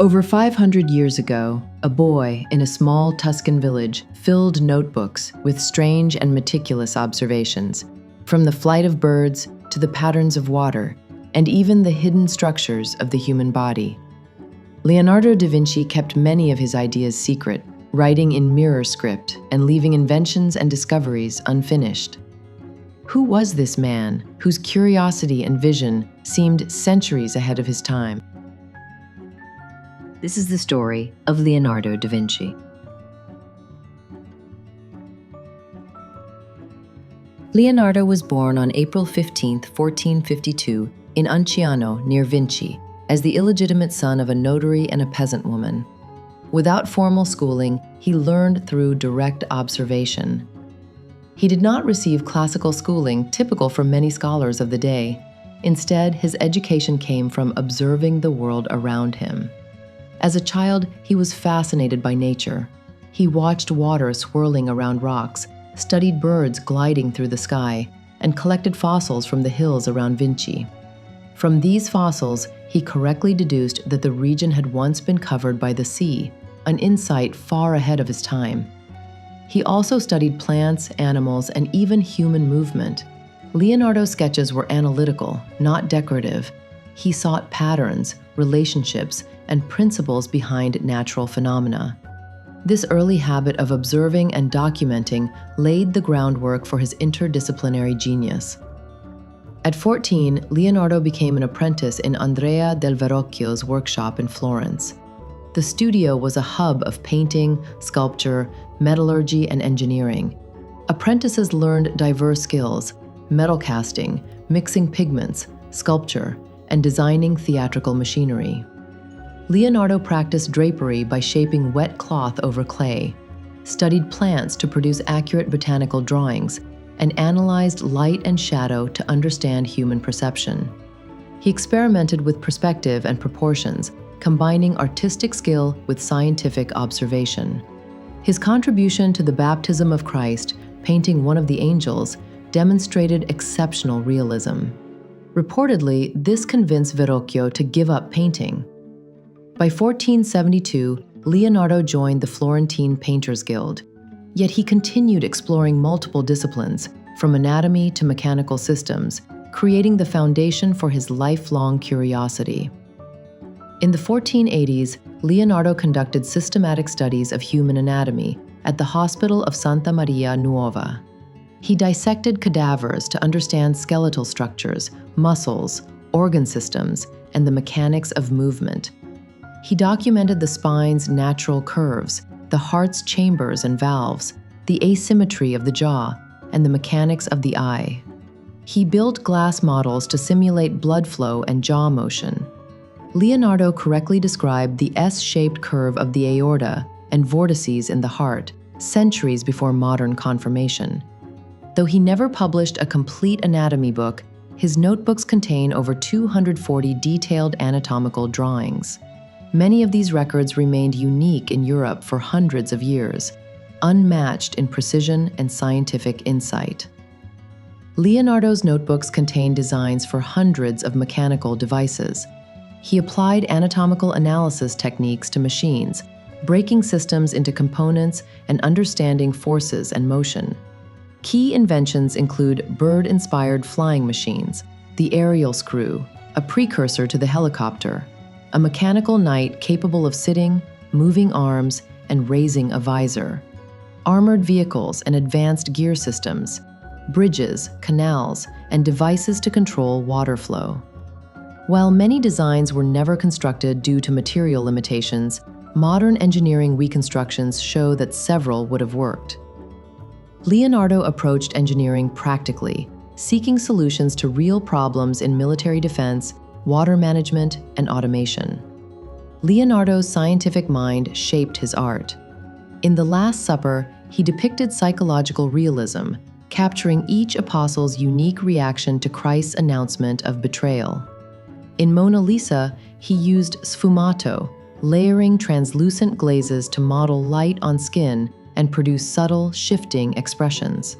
Over 500 years ago, a boy in a small Tuscan village filled notebooks with strange and meticulous observations, from the flight of birds to the patterns of water, and even the hidden structures of the human body. Leonardo da Vinci kept many of his ideas secret, writing in mirror script and leaving inventions and discoveries unfinished. Who was this man whose curiosity and vision seemed centuries ahead of his time? This is the story of Leonardo da Vinci. Leonardo was born on April 15, 1452, in Unciano, near Vinci, as the illegitimate son of a notary and a peasant woman. Without formal schooling, he learned through direct observation. He did not receive classical schooling typical for many scholars of the day. Instead, his education came from observing the world around him. As a child, he was fascinated by nature. He watched water swirling around rocks, studied birds gliding through the sky, and collected fossils from the hills around Vinci. From these fossils, he correctly deduced that the region had once been covered by the sea, an insight far ahead of his time. He also studied plants, animals, and even human movement. Leonardo's sketches were analytical, not decorative. He sought patterns, relationships, and principles behind natural phenomena. This early habit of observing and documenting laid the groundwork for his interdisciplinary genius. At 14, Leonardo became an apprentice in Andrea del Verrocchio's workshop in Florence. The studio was a hub of painting, sculpture, metallurgy, and engineering. Apprentices learned diverse skills: metal casting, mixing pigments, sculpture, and designing theatrical machinery. Leonardo practiced drapery by shaping wet cloth over clay, studied plants to produce accurate botanical drawings, and analyzed light and shadow to understand human perception. He experimented with perspective and proportions, combining artistic skill with scientific observation. His contribution to the baptism of Christ, painting one of the angels, demonstrated exceptional realism. Reportedly, this convinced Verrocchio to give up painting. By 1472, Leonardo joined the Florentine Painters Guild, yet he continued exploring multiple disciplines, from anatomy to mechanical systems, creating the foundation for his lifelong curiosity. In the 1480s, Leonardo conducted systematic studies of human anatomy at the Hospital of Santa Maria Nuova. He dissected cadavers to understand skeletal structures, muscles, organ systems, and the mechanics of movement. He documented the spine's natural curves, the heart's chambers and valves, the asymmetry of the jaw, and the mechanics of the eye. He built glass models to simulate blood flow and jaw motion. Leonardo correctly described the S-shaped curve of the aorta and vortices in the heart, centuries before modern confirmation. Though he never published a complete anatomy book, his notebooks contain over 240 detailed anatomical drawings. Many of these records remained unique in Europe for hundreds of years, unmatched in precision and scientific insight. Leonardo's notebooks contain designs for hundreds of mechanical devices. He applied anatomical analysis techniques to machines, breaking systems into components and understanding forces and motion. Key inventions include bird-inspired flying machines, the aerial screw, a precursor to the helicopter, a mechanical knight capable of sitting, moving arms, and raising a visor, armored vehicles and advanced gear systems, bridges, canals, and devices to control water flow. While many designs were never constructed due to material limitations, modern engineering reconstructions show that several would have worked. Leonardo approached engineering practically, seeking solutions to real problems in military defense, water management, and automation. Leonardo's scientific mind shaped his art. In The Last Supper, he depicted psychological realism, capturing each apostle's unique reaction to Christ's announcement of betrayal. In Mona Lisa, he used sfumato, layering translucent glazes to model light on skin and produce subtle, shifting expressions.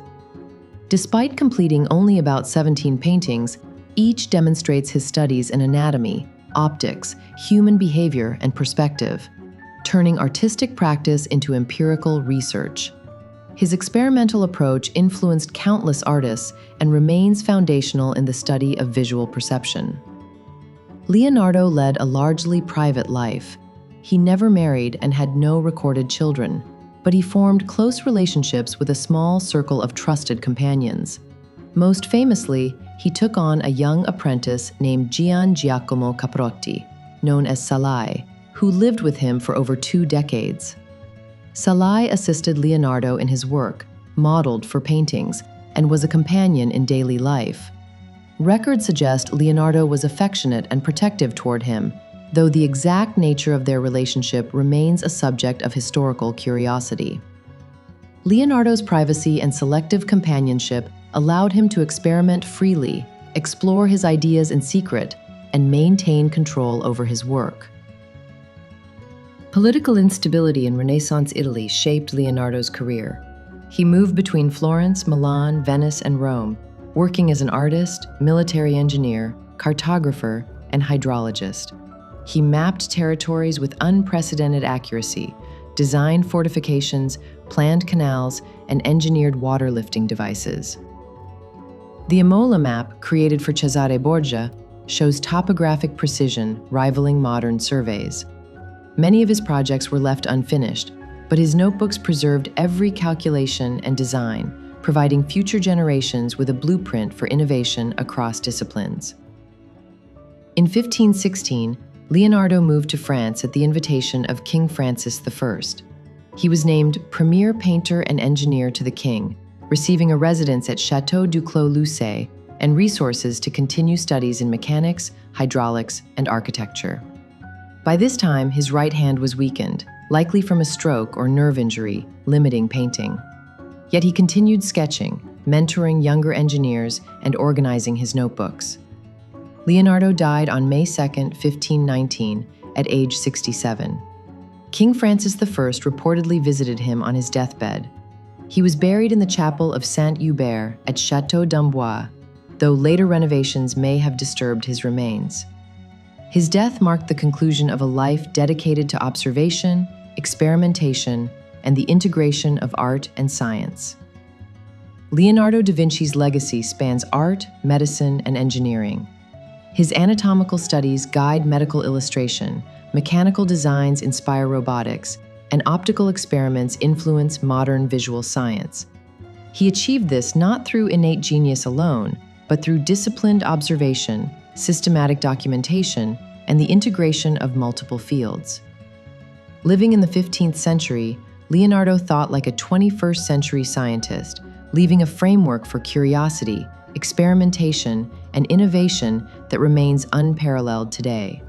Despite completing only about 17 paintings, each demonstrates his studies in anatomy, optics, human behavior, and perspective, turning artistic practice into empirical research. His experimental approach influenced countless artists and remains foundational in the study of visual perception. Leonardo led a largely private life. He never married and had no recorded children, but he formed close relationships with a small circle of trusted companions. Most famously, he took on a young apprentice named Gian Giacomo Caprotti, known as Salai, who lived with him for over 2 decades. Salai assisted Leonardo in his work, modeled for paintings, and was a companion in daily life. Records suggest Leonardo was affectionate and protective toward him, though the exact nature of their relationship remains a subject of historical curiosity. Leonardo's privacy and selective companionship allowed him to experiment freely, explore his ideas in secret, and maintain control over his work. Political instability in Renaissance Italy shaped Leonardo's career. He moved between Florence, Milan, Venice, and Rome, working as an artist, military engineer, cartographer, and hydrologist. He mapped territories with unprecedented accuracy, designed fortifications, planned canals, and engineered water-lifting devices. The Imola map, created for Cesare Borgia, shows topographic precision rivaling modern surveys. Many of his projects were left unfinished, but his notebooks preserved every calculation and design, providing future generations with a blueprint for innovation across disciplines. In 1516, Leonardo moved to France at the invitation of King Francis I. He was named premier painter and engineer to the king, receiving a residence at Château du Clos-Lucé and resources to continue studies in mechanics, hydraulics, and architecture. By this time, his right hand was weakened, likely from a stroke or nerve injury, limiting painting. Yet he continued sketching, mentoring younger engineers, and organizing his notebooks. Leonardo died on May 2, 1519, at age 67. King Francis I reportedly visited him on his deathbed. He was buried in the chapel of Saint-Hubert at Château d'Amboise, though later renovations may have disturbed his remains. His death marked the conclusion of a life dedicated to observation, experimentation, and the integration of art and science. Leonardo da Vinci's legacy spans art, medicine, and engineering. His anatomical studies guide medical illustration, mechanical designs inspire robotics, and optical experiments influence modern visual science. He achieved this not through innate genius alone, but through disciplined observation, systematic documentation, and the integration of multiple fields. Living in the 15th century, Leonardo thought like a 21st century scientist, leaving a framework for curiosity, experimentation, and innovation that remains unparalleled today.